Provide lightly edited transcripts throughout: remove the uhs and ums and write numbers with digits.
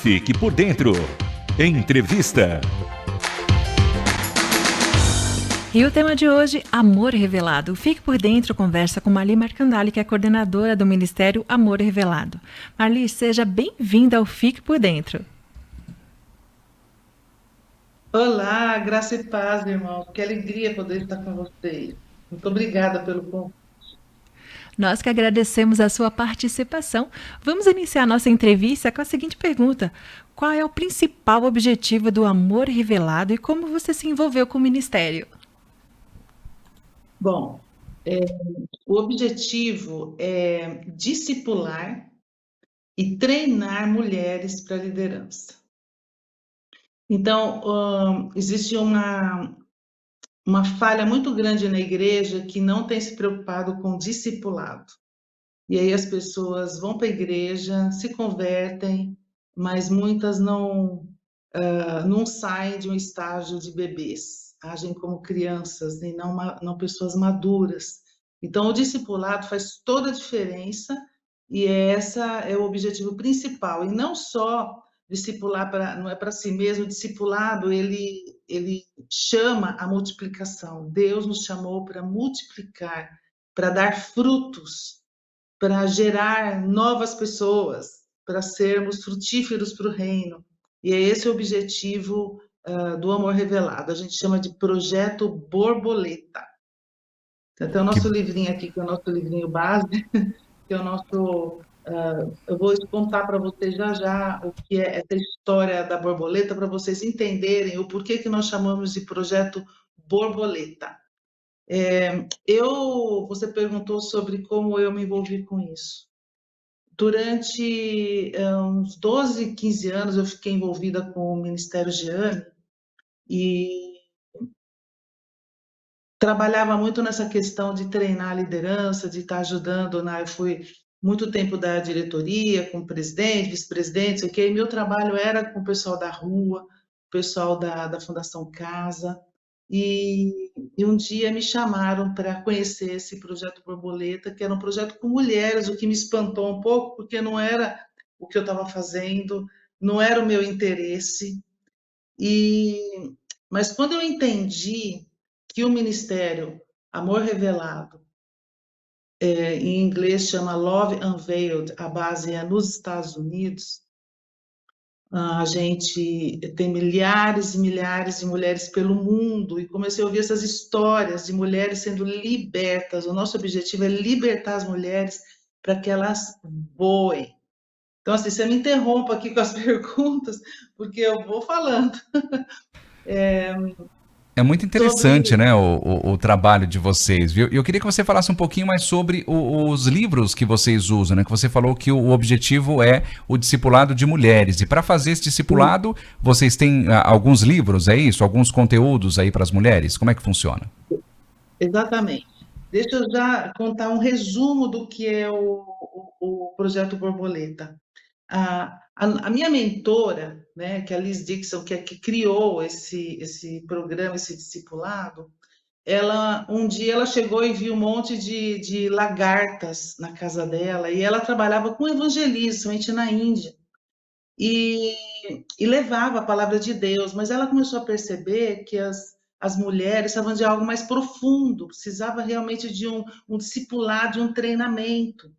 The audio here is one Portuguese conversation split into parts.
Fique por dentro. Entrevista. E o tema de hoje, Amor Revelado. Fique por dentro, conversa com Marli Marcandali, que é coordenadora do Ministério Amor Revelado. Marli, seja bem-vinda ao Fique por Dentro. Olá, graça e paz, irmão. Que alegria poder estar com vocês. Muito obrigada pelo convite. Nós que agradecemos a sua participação. Vamos iniciar nossa entrevista com a seguinte pergunta: qual é o principal objetivo do Amor Revelado e como você se envolveu com o Ministério? Bom, o objetivo é discipular e treinar mulheres para a liderança. Então, existe uma falha muito grande na igreja que não tem se preocupado com discipulado. E aí as pessoas vão para a igreja, se convertem, mas muitas não saem de um estágio de bebês, agem como crianças e não pessoas maduras. Então, o discipulado faz toda a diferença e essa é o objetivo principal. E não só discipular não é para si mesmo, o discipulado ele chama a multiplicação. Deus nos chamou para multiplicar, para dar frutos, para gerar novas pessoas, para sermos frutíferos para o reino. E é esse o objetivo do Amor Revelado. A gente chama de Projeto Borboleta. Tem até o nosso livrinho aqui, que é o nosso livrinho base, que é o nosso... eu vou contar para vocês já o que é essa história da borboleta, para vocês entenderem o porquê que nós chamamos de Projeto Borboleta. Você perguntou sobre como eu me envolvi com isso. Durante uns 12, 15 anos, eu fiquei envolvida com o Ministério Giane e trabalhava muito nessa questão de treinar a liderança, de estar ajudando. Eu fui muito tempo da diretoria, com presidente, vice-presidente, ok? Meu trabalho era com o pessoal da rua, o pessoal da Fundação Casa. E um dia me chamaram para conhecer esse projeto Borboleta, que era um projeto com mulheres, o que me espantou um pouco, porque não era o que eu estava fazendo, não era o meu interesse. Mas quando eu entendi que o Ministério Amor Revelado, em inglês chama Love Unveiled, a base é nos Estados Unidos, a gente tem milhares e milhares de mulheres pelo mundo e comecei a ouvir essas histórias de mulheres sendo libertas. O nosso objetivo é libertar as mulheres para que elas voem. Então, assim, você me interrompa aqui com as perguntas, porque eu vou falando. É muito interessante, né, o trabalho de vocês, viu? Eu queria que você falasse um pouquinho mais sobre os livros que vocês usam, né? Que você falou que o objetivo é o discipulado de mulheres. E para fazer esse discipulado, vocês têm alguns livros, é isso? Alguns conteúdos aí para as mulheres? Como é que funciona? Exatamente. Deixa eu já contar um resumo do que é o Projeto Borboleta. A minha mentora, né, que é a Liz Dixon, que criou esse programa, esse discipulado, um dia ela chegou e viu um monte de lagartas na casa dela, e ela trabalhava com evangelismo, somente na Índia, e levava a palavra de Deus, mas ela começou a perceber que as mulheres precisavam de algo mais profundo, precisava realmente de um discipulado, de um treinamento.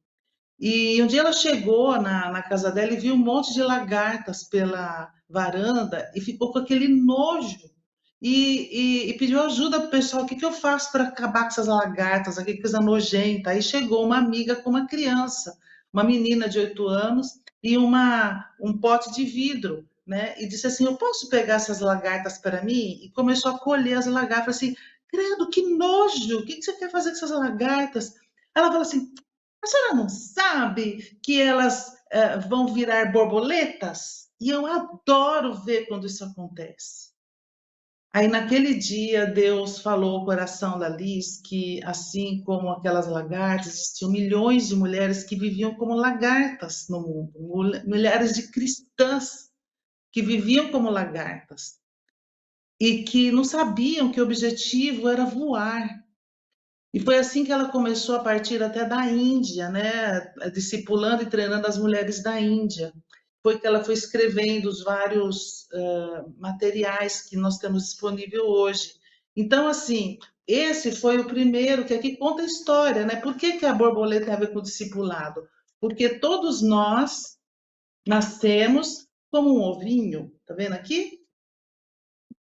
E um dia ela chegou na casa dela e viu um monte de lagartas pela varanda e ficou com aquele nojo. E pediu ajuda para o pessoal: o que eu faço para acabar com essas lagartas, aquela coisa nojenta? Aí chegou uma amiga com uma criança, uma menina de 8 anos, e um pote de vidro, né? E disse assim: eu posso pegar essas lagartas para mim? E começou a colher as lagartas, assim: credo, que nojo, o que você quer fazer com essas lagartas? Ela falou assim: a senhora não sabe que elas vão virar borboletas? E eu adoro ver quando isso acontece. Aí, naquele dia, Deus falou ao coração da Liz que, assim como aquelas lagartas, existiam milhões de mulheres que viviam como lagartas no mundo, milhares de cristãs que viviam como lagartas e que não sabiam que o objetivo era voar. E foi assim que ela começou a partir até da Índia, né? Discipulando e treinando as mulheres da Índia. foi que ela foi escrevendo os vários materiais que nós temos disponível hoje. Então, assim, esse foi o primeiro que aqui conta a história, né? Por que a borboleta tem a ver com o discipulado? Porque todos nós nascemos como um ovinho, tá vendo aqui?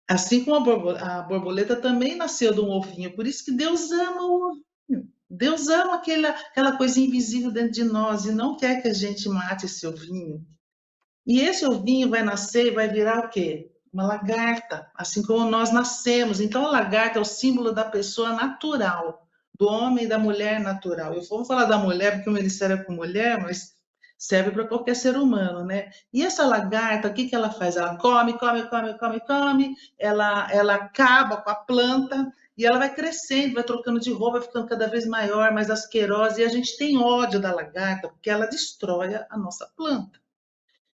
Assim como a borboleta também nasceu de um ovinho, por isso que Deus ama o ovinho. Deus ama aquela coisa invisível dentro de nós e não quer que a gente mate esse ovinho. E esse ovinho vai nascer e vai virar o quê? Uma lagarta, assim como nós nascemos. Então, a lagarta é o símbolo da pessoa natural, do homem e da mulher natural. Eu vou falar da mulher porque o ministério é com mulher, mas serve para qualquer ser humano, né? E essa lagarta, o que que ela faz? Ela come, come, come, come, come, ela acaba com a planta e ela vai crescendo, vai trocando de roupa, vai ficando cada vez maior, mais asquerosa, e a gente tem ódio da lagarta porque ela destrói a nossa planta.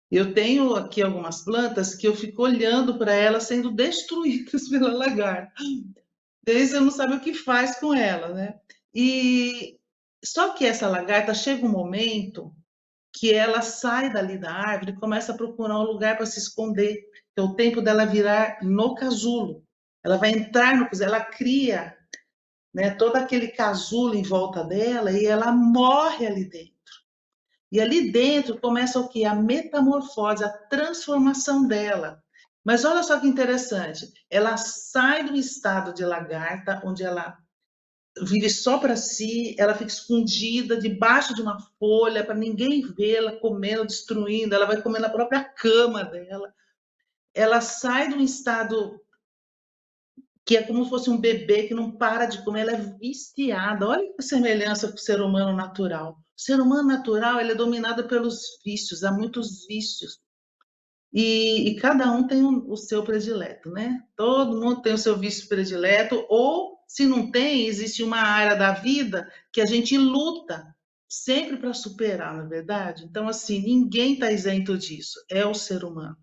Eu tenho aqui algumas plantas que eu fico olhando para elas sendo destruídas pela lagarta. Daí você não sabe o que faz com ela, né? E só que essa lagarta chega um momento que ela sai dali da árvore e começa a procurar um lugar para se esconder, que é o tempo dela virar no casulo. Ela vai entrar no casulo, ela cria, né, todo aquele casulo em volta dela e ela morre ali dentro. E ali dentro começa o quê? A metamorfose, a transformação dela. Mas olha só que interessante, ela sai do estado de lagarta, onde ela vive só para si, ela fica escondida debaixo de uma folha para ninguém vê-la comendo, destruindo, ela vai comer na própria cama dela. Ela sai de um estado que é como se fosse um bebê que não para de comer, ela é viciada. Olha que semelhança com o ser humano natural. O ser humano natural, ele é dominado pelos vícios, há muitos vícios. E cada um tem o seu predileto, né? Todo mundo tem o seu vício predileto, ou se não tem, existe uma área da vida que a gente luta sempre para superar, não é verdade? Então, assim, ninguém está isento disso, é o ser humano.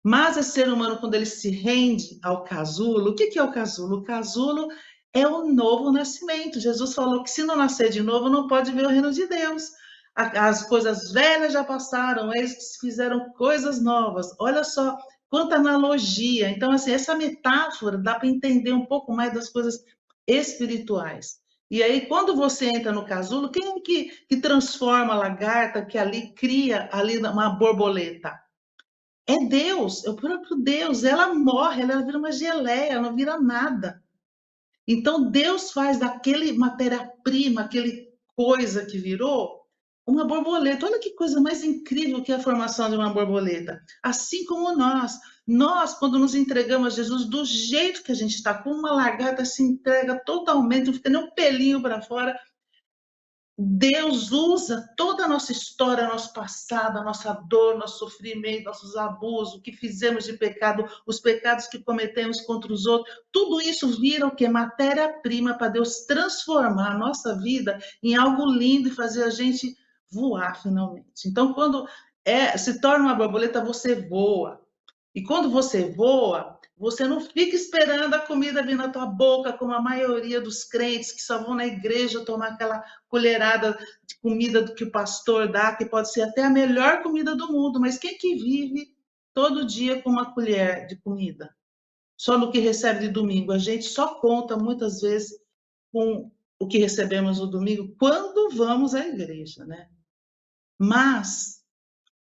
Mas esse ser humano, quando ele se rende ao casulo, o que é o casulo? O casulo é o novo nascimento. Jesus falou que se não nascer de novo, não pode ver o reino de Deus. As coisas velhas já passaram, eles fizeram coisas novas. Olha só quanta analogia. Então, assim, essa metáfora dá para entender um pouco mais das coisas espirituais. E aí, quando você entra no casulo, quem é que transforma a lagarta que ali cria ali uma borboleta? É Deus, é o próprio Deus. Ela morre, ela vira uma geleia, ela não vira nada. Então, Deus faz daquele matéria-prima, aquele coisa que virou, uma borboleta. Olha que coisa mais incrível que é a formação de uma borboleta. Assim como nós, quando nos entregamos a Jesus do jeito que a gente está, como uma lagarta se entrega totalmente, não fica nem um pelinho para fora, Deus usa toda a nossa história, nosso passado, a nossa dor, nosso sofrimento, nossos abusos, o que fizemos de pecado, os pecados que cometemos contra os outros, tudo isso vira o que? Matéria-prima para Deus transformar a nossa vida em algo lindo e fazer a gente voar finalmente. Então, quando se torna uma borboleta, você voa. E quando você voa, você não fica esperando a comida vir na tua boca, como a maioria dos crentes que só vão na igreja tomar aquela colherada de comida que o pastor dá, que pode ser até a melhor comida do mundo, mas quem que vive todo dia com uma colher de comida? Só no que recebe de domingo. A gente só conta muitas vezes com o que recebemos no domingo quando vamos à igreja, né? Mas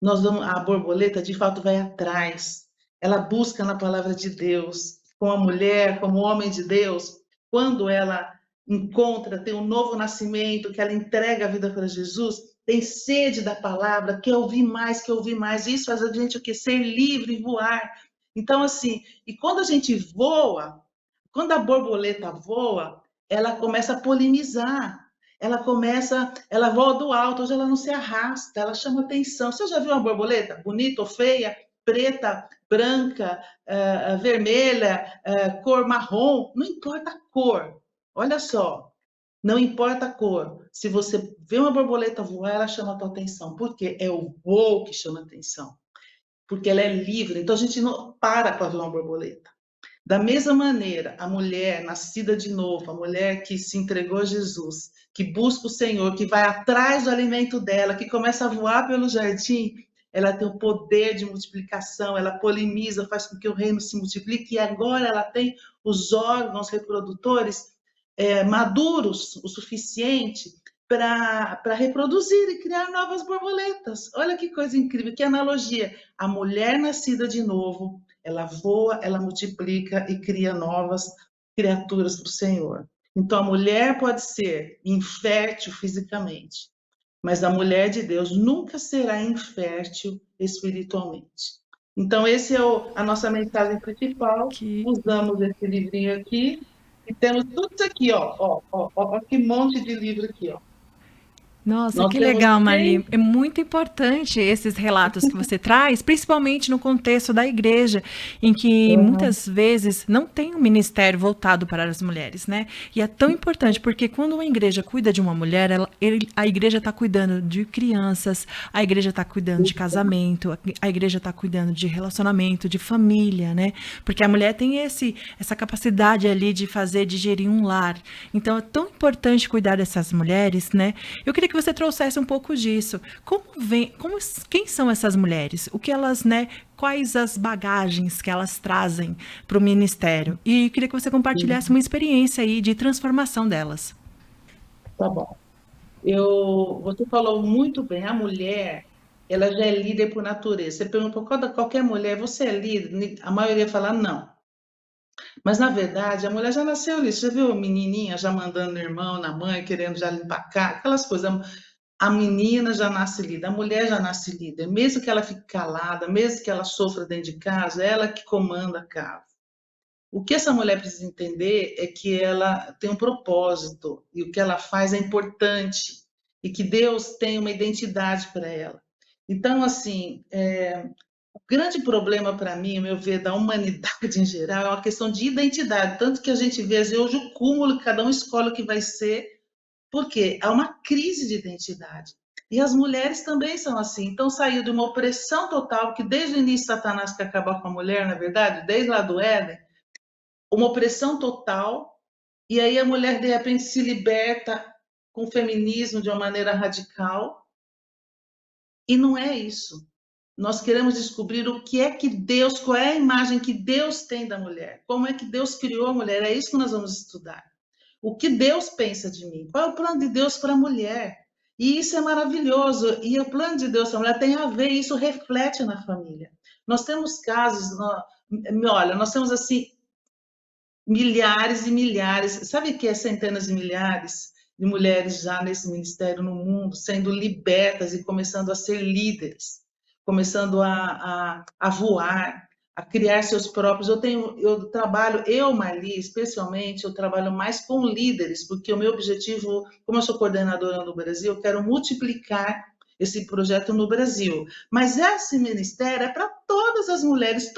a borboleta de fato vai atrás, ela busca na palavra de Deus, como a mulher, como homem de Deus, quando ela encontra, tem um novo nascimento, que ela entrega a vida para Jesus, tem sede da palavra, quer ouvir mais, isso faz a gente o quê? Ser livre e voar. Então, assim, e quando a gente voa, quando a borboleta voa, ela começa a polinizar, ela voa do alto, hoje ela não se arrasta, ela chama atenção. Você já viu uma borboleta bonita ou feia, preta, branca, vermelha, cor marrom? Não importa a cor, olha só, não importa a cor. Se você vê uma borboleta voar, ela chama a tua atenção. Por quê? É o voo que chama a atenção, porque ela é livre. Então a gente não para ver uma borboleta. Da mesma maneira, a mulher nascida de novo, a mulher que se entregou a Jesus, que busca o Senhor, que vai atrás do alimento dela, que começa a voar pelo jardim, ela tem o poder de multiplicação, ela poliniza, faz com que o reino se multiplique, e agora ela tem os órgãos reprodutores maduros o suficiente para reproduzir e criar novas borboletas. Olha que coisa incrível, que analogia. A mulher nascida de novo, ela voa, ela multiplica e cria novas criaturas para o Senhor. Então, a mulher pode ser infértil fisicamente, mas a mulher de Deus nunca será infértil espiritualmente. Então, esse é a nossa mensagem principal. Que Usamos esse livrinho aqui e temos tudo isso aqui, ó, que monte de livro aqui, ó. Nossa, Nós que temos legal, 3. Marli. É muito importante esses relatos que você traz, principalmente no contexto da igreja, em que muitas vezes não tem um ministério voltado para as mulheres, né? E é tão importante porque quando uma igreja cuida de uma mulher, a igreja está cuidando de crianças, a igreja está cuidando de casamento, a igreja está cuidando de relacionamento, de família, né? Porque a mulher tem essa capacidade ali de gerir um lar. Então é tão importante cuidar dessas mulheres, né? Eu queria que você trouxesse um pouco disso. Quem são essas mulheres? O que elas, né? Quais as bagagens que elas trazem para o ministério? E eu queria que você compartilhasse uma experiência aí de transformação delas. Tá bom. Você falou muito bem, a mulher, ela já é líder por natureza. Você pergunta para qualquer mulher, você é líder? A maioria fala não. Mas, na verdade, a mulher já nasceu ali. Você já viu a menininha já mandando no irmão, na mãe, querendo já limpar a casa, aquelas coisas. A menina já nasce líder, a mulher já nasce líder. Mesmo que ela fique calada, mesmo que ela sofra dentro de casa, é ela que comanda a casa. O que essa mulher precisa entender é que ela tem um propósito e o que ela faz é importante e que Deus tem uma identidade para ela. Então, assim, o grande problema para mim, ao meu ver, da humanidade em geral, é uma questão de identidade. Tanto que a gente vê às vezes, hoje o cúmulo, que cada um escolhe o que vai ser, porque há uma crise de identidade. E as mulheres também são assim. Então, saiu de uma opressão total, que desde o início Satanás quer acabar com a mulher, na verdade, desde lá do Éden, uma opressão total, e aí a mulher, de repente, se liberta com o feminismo de uma maneira radical, e não é isso. Nós queremos descobrir o que é que Deus, qual é a imagem que Deus tem da mulher, como é que Deus criou a mulher, é isso que nós vamos estudar. O que Deus pensa de mim, qual é o plano de Deus para a mulher? E isso é maravilhoso, e o plano de Deus para a mulher tem a ver, isso reflete na família. Nós temos casos, olha, nós temos assim, milhares e milhares, sabe que é centenas de milhares de mulheres já nesse ministério no mundo, sendo libertas e começando a ser líderes, começando a voar, a criar seus próprios. Marli, especialmente, eu trabalho mais com líderes, porque o meu objetivo, como eu sou coordenadora no Brasil, eu quero multiplicar esse projeto no Brasil. Mas esse ministério é para todas as mulheres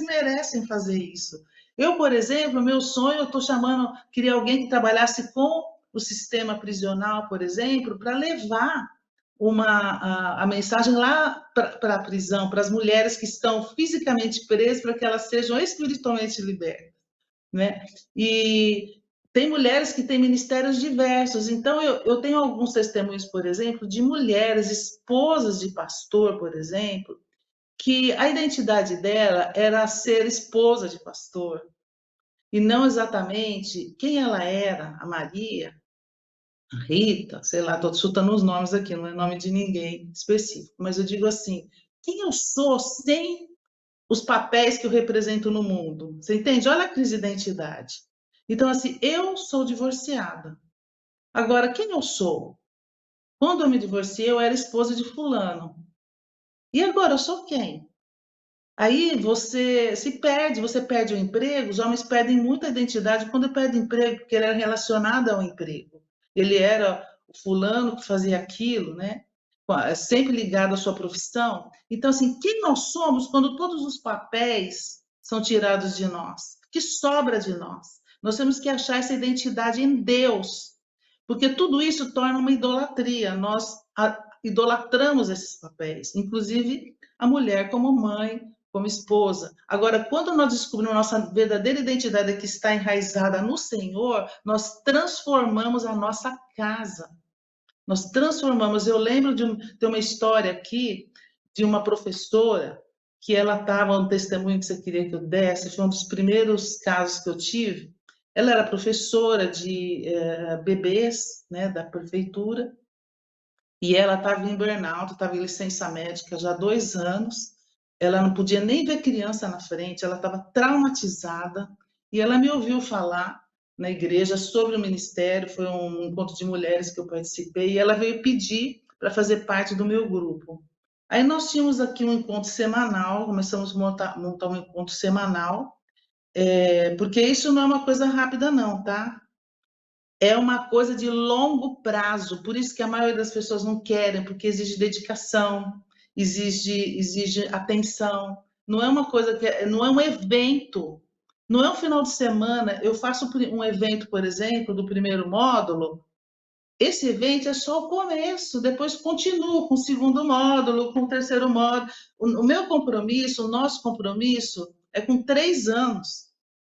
merecem fazer isso. Eu, por exemplo, meu sonho, eu estou chamando, queria alguém que trabalhasse com o sistema prisional, por exemplo, para levar a mensagem lá para a prisão, para as mulheres que estão fisicamente presas, para que elas sejam espiritualmente libertas, né? E tem mulheres que têm ministérios diversos, então eu tenho alguns testemunhos, por exemplo, de mulheres, esposas de pastor, por exemplo, que a identidade dela era ser esposa de pastor, e não exatamente quem ela era, a Maria, a Rita, sei lá, estou chutando os nomes aqui, não é nome de ninguém específico, mas eu digo assim, quem eu sou sem os papéis que eu represento no mundo? Você entende? Olha a crise de identidade. Então, assim, eu sou divorciada. Agora, quem eu sou? Quando eu me divorciei, eu era esposa de fulano. E agora, eu sou quem? Aí você se perde, você perde o emprego, os homens perdem muita identidade quando perdem emprego, porque ele era relacionado ao emprego. Ele era o fulano que fazia aquilo, né? Sempre ligado à sua profissão. Então, assim, quem nós somos quando todos os papéis são tirados de nós? O que sobra de nós? Nós temos que achar essa identidade em Deus, porque tudo isso torna uma idolatria. Nós idolatramos esses papéis, inclusive a mulher como mãe, como esposa. Agora, quando nós descobrimos nossa verdadeira identidade que está enraizada no Senhor, nós transformamos a nossa casa. Nós transformamos. Eu lembro de uma história aqui de uma professora que ela estava, um testemunho que você queria que eu desse, foi um dos primeiros casos que eu tive. Ela era professora de bebês, né, da prefeitura, e ela estava em burnout, estava em licença médica já há 2 anos. Ela não podia nem ver criança na frente, ela estava traumatizada. E ela me ouviu falar na igreja sobre o ministério. Foi um encontro de mulheres que eu participei, e ela veio pedir para fazer parte do meu grupo. Aí nós tínhamos aqui um encontro semanal, começamos a montar um encontro semanal, porque isso não é uma coisa rápida, não, tá? É uma coisa de longo prazo, por isso que a maioria das pessoas não querem, porque exige dedicação, exige atenção. Não é uma coisa não é um evento, não é um final de semana. Eu faço um evento, por exemplo, do primeiro módulo. Esse evento é só o começo, depois continua com o segundo módulo, com o terceiro módulo. O meu compromisso, o nosso compromisso é com 3 anos.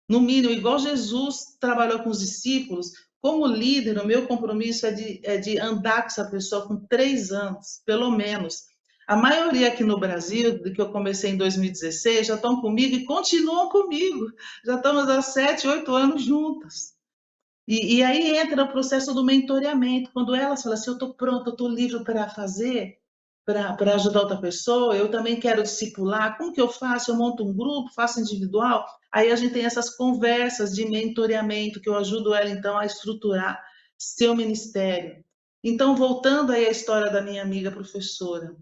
No mínimo, igual Jesus trabalhou com os discípulos, como líder, o meu compromisso é de andar com essa pessoa com 3 anos, pelo menos. A maioria aqui no Brasil, do que eu comecei em 2016, já estão comigo e continuam comigo. Já estamos há 7, 8 anos juntas. E aí entra o processo do mentoreamento. Quando elas falam assim, eu estou pronta, eu estou livre para fazer, para ajudar outra pessoa, eu também quero discipular, como que eu faço? Eu monto um grupo, faço individual? Aí a gente tem essas conversas de mentoreamento, que eu ajudo ela, então, a estruturar seu ministério. Então, voltando aí à história da minha amiga professora,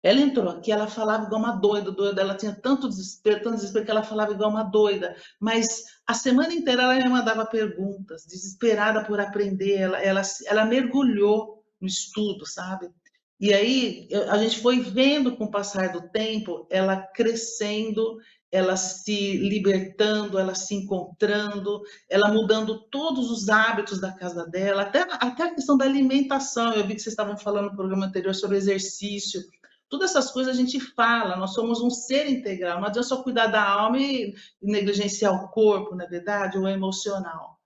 ela entrou aqui, ela falava igual uma doida, ela tinha tanto desespero que ela falava igual uma doida, mas a semana inteira ela me mandava perguntas, desesperada por aprender, ela mergulhou no estudo, sabe? E aí a gente foi vendo com o passar do tempo, ela crescendo, ela se libertando, ela se encontrando, ela mudando todos os hábitos da casa dela, até a questão da alimentação. Eu vi que vocês estavam falando no programa anterior sobre exercício. Todas essas coisas a gente fala, nós somos um ser integral, não adianta só cuidar da alma e negligenciar o corpo, na verdade, ou emocional.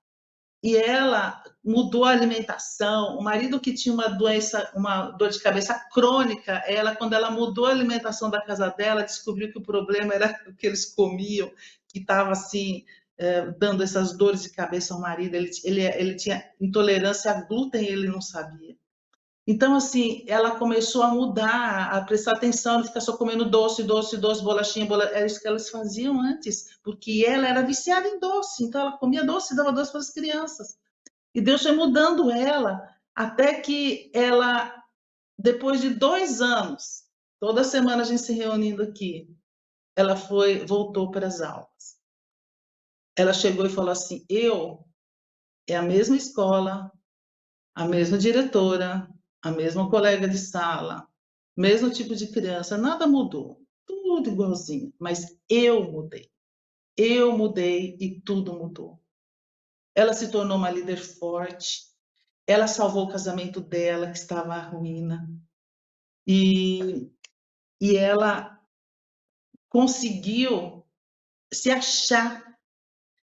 E ela mudou a alimentação. O marido que tinha uma doença, uma dor de cabeça crônica, quando ela mudou a alimentação da casa dela, descobriu que o problema era o que eles comiam, que estava assim, dando essas dores de cabeça ao marido. Ele tinha intolerância a glúten e ele não sabia. Então, assim, ela começou a mudar, a prestar atenção, não ficar só comendo doce, bolachinha, era isso que elas faziam antes, porque ela era viciada em doce, então ela comia doce e dava doce para as crianças. E Deus foi mudando ela, até que ela, depois de 2 anos, toda semana a gente se reunindo aqui, ela voltou para as aulas. Ela chegou e falou assim, é a mesma escola, a mesma diretora, a mesma colega de sala, mesmo tipo de criança, nada mudou, tudo igualzinho, mas eu mudei. Eu mudei e tudo mudou. Ela se tornou uma líder forte, ela salvou o casamento dela, que estava à ruína, e ela conseguiu se achar.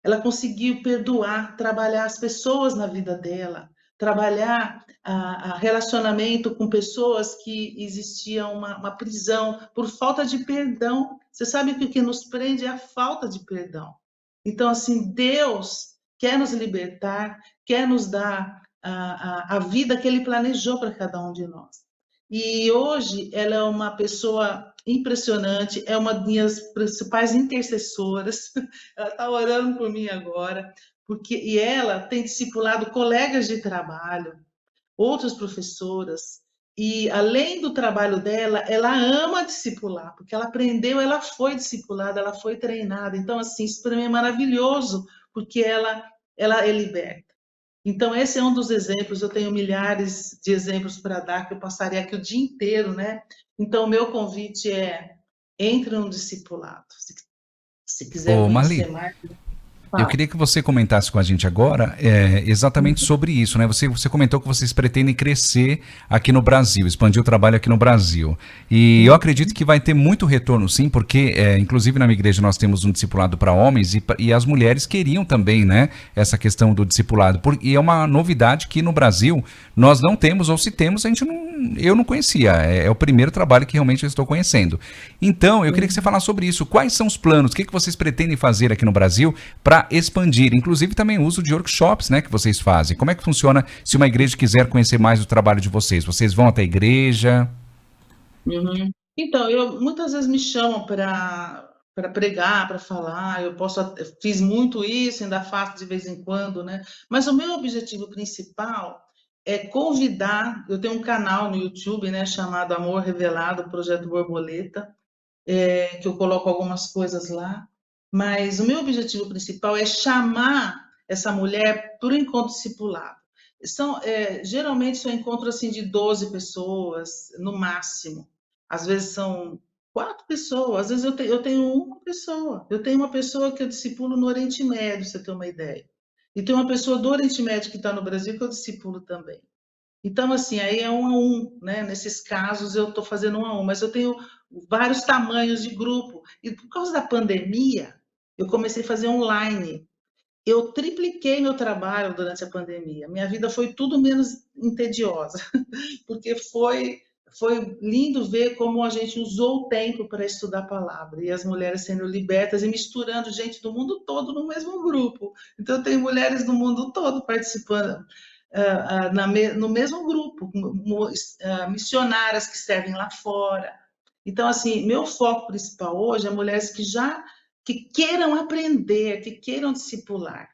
Ela conseguiu perdoar, trabalhar as pessoas na vida dela, trabalhar a relacionamento com pessoas que existia uma prisão por falta de perdão. Você sabe que o que nos prende é a falta de perdão. Então, assim, Deus quer nos libertar, quer nos dar a vida que Ele planejou para cada um de nós. E hoje ela é uma pessoa impressionante, é uma das minhas principais intercessoras. Ela está orando por mim agora, e ela tem discipulado colegas de trabalho, outras professoras, e além do trabalho dela, ela ama discipular, porque ela aprendeu, ela foi discipulada, ela foi treinada. Então, assim, isso para mim é maravilhoso, porque ela é liberta. Então, esse é um dos exemplos, eu tenho milhares de exemplos para dar, que eu passaria aqui o dia inteiro, né? Então, o meu convite é, entre no discipulado. Se quiser Ô, conhecer Marli, mais, Eu queria que você comentasse com a gente agora exatamente sobre isso, né? Você comentou que vocês pretendem crescer aqui no Brasil, expandir o trabalho aqui no Brasil. E eu acredito que vai ter muito retorno, sim, porque, inclusive, na minha igreja nós temos um discipulado para homens e as mulheres queriam também, né, essa questão do discipulado. E é uma novidade que no Brasil nós não temos, ou se temos, eu não conhecia. É o primeiro trabalho que realmente eu estou conhecendo. Então, eu queria que você falasse sobre isso. Quais são os planos? O que vocês pretendem fazer aqui no Brasil para expandir? Inclusive também o uso de workshops, né, que vocês fazem. Como é que funciona se uma igreja quiser conhecer mais o trabalho de vocês? Vocês vão até a igreja? Uhum. Então, muitas vezes me chamam para pregar, para falar. Eu fiz muito isso, ainda faço de vez em quando, né? Mas o meu objetivo principal é convidar. Eu tenho um canal no YouTube, né, chamado Amor Revelado, Projeto Borboleta, que eu coloco algumas coisas lá. Mas o meu objetivo principal é chamar essa mulher para o encontro discipulado. Geralmente são encontros assim, de 12 pessoas, no máximo. Às vezes são 4 pessoas, às vezes eu tenho uma pessoa. Eu tenho uma pessoa que eu discipulo no Oriente Médio, você ter uma ideia. E tem uma pessoa do Oriente Médio que está no Brasil que eu discipulo também. Então, assim, aí é 1 a 1, né? Nesses casos eu estou fazendo 1 a 1, mas eu tenho vários tamanhos de grupo. E por causa da pandemia, eu comecei a fazer online. Eu tripliquei meu trabalho durante a pandemia. Minha vida foi tudo menos entediosa, porque foi lindo ver como a gente usou o tempo para estudar a palavra e as mulheres sendo libertas e misturando gente do mundo todo no mesmo grupo. Então, eu tenho mulheres do mundo todo participando no mesmo grupo, missionárias que servem lá fora. Então, assim, meu foco principal hoje é mulheres que queiram aprender, que queiram discipular,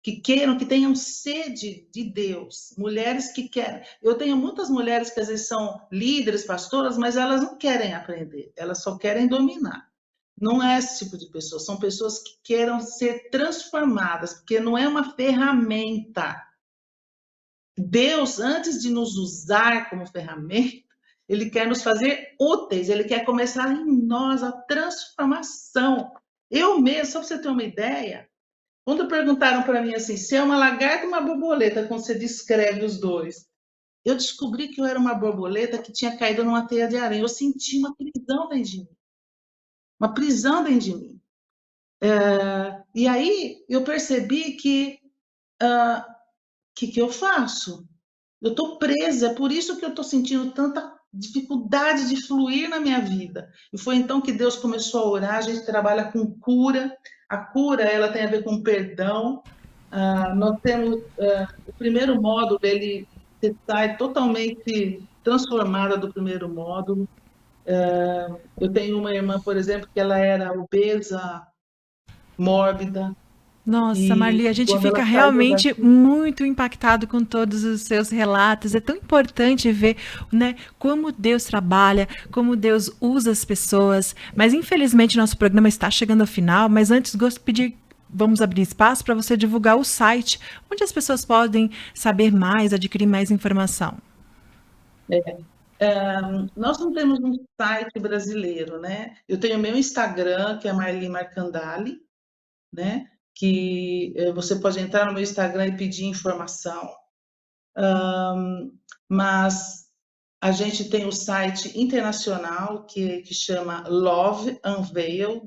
que tenham sede de Deus, mulheres que querem. Eu tenho muitas mulheres que às vezes são líderes, pastoras, mas elas não querem aprender, elas só querem dominar. Não é esse tipo de pessoa, são pessoas que queiram ser transformadas, porque não é uma ferramenta. Deus, antes de nos usar como ferramenta, Ele quer nos fazer úteis, Ele quer começar em nós a transformação. Eu mesmo, só para você ter uma ideia, quando perguntaram para mim assim, se é uma lagarta ou uma borboleta, quando você descreve os dois, eu descobri que eu era uma borboleta que tinha caído numa teia de aranha. Eu senti uma prisão dentro de mim. Uma prisão dentro de mim. E aí eu percebi que que eu faço? Eu estou presa, é por isso que eu estou sentindo tanta dificuldade de fluir na minha vida. E foi então que Deus começou a orar, a gente trabalha com cura. A cura, ela tem a ver com perdão. Nós temos o primeiro módulo, ele sai totalmente transformada do primeiro módulo. Eu tenho uma irmã, por exemplo, que ela era obesa, mórbida, Nossa, e Marli, a gente quando fica ela saiu realmente daqui, muito impactado com todos os seus relatos. É tão importante ver, né, como Deus trabalha, como Deus usa as pessoas. Mas infelizmente nosso programa está chegando ao final. Mas antes gosto de pedir, vamos abrir espaço para você divulgar o site, onde as pessoas podem saber mais, adquirir mais informação. nós não temos um site brasileiro, né? Eu tenho meu Instagram, que é Marli Marcandali, né? Que você pode entrar no meu Instagram e pedir informação. Mas a gente tem o site internacional que chama Love Unveiled,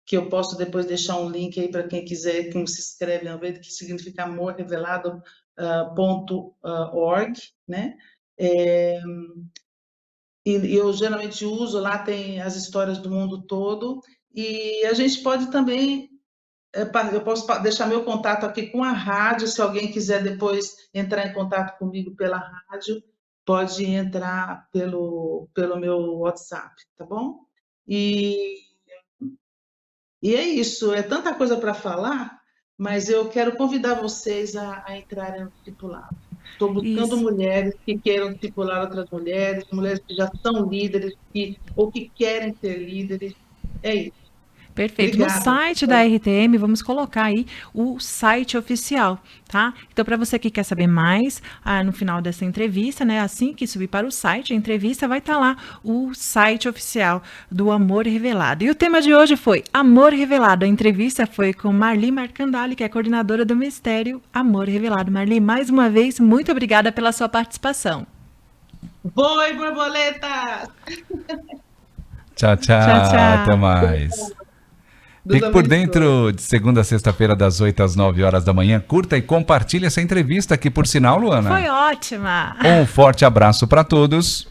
que eu posso depois deixar um link aí para quem quiser, como se escreve Unveiled, que significa amor revelado, .org, né? E eu geralmente uso, lá tem as histórias do mundo todo, e a gente pode também, eu posso deixar meu contato aqui com a rádio, se alguém quiser depois entrar em contato comigo pela rádio, pode entrar pelo meu WhatsApp, tá bom? E, e é isso, é tanta coisa para falar, mas eu quero convidar vocês a entrarem no discipulado. Estou buscando Isso. mulheres que queiram discipular outras mulheres que já são líderes, ou que querem ser líderes. É isso. Perfeito. Obrigada. No site da RTM, vamos colocar aí o site oficial, tá? Então, para você que quer saber mais, no final dessa entrevista, né? Assim que subir para o site, a entrevista vai estar lá o site oficial do Amor Revelado. E o tema de hoje foi Amor Revelado. A entrevista foi com Marli Marcandali, que é coordenadora do Mistério Amor Revelado. Marli, mais uma vez, muito obrigada pela sua participação. Boi, borboleta! Tchau, tchau. Tchau, tchau. Até mais. Deus Fique por abençoe. dentro de segunda a sexta-feira, das 8 às 9 horas da manhã. Curta e compartilhe essa entrevista aqui, por sinal, Luana. Foi ótima! Um forte abraço para todos.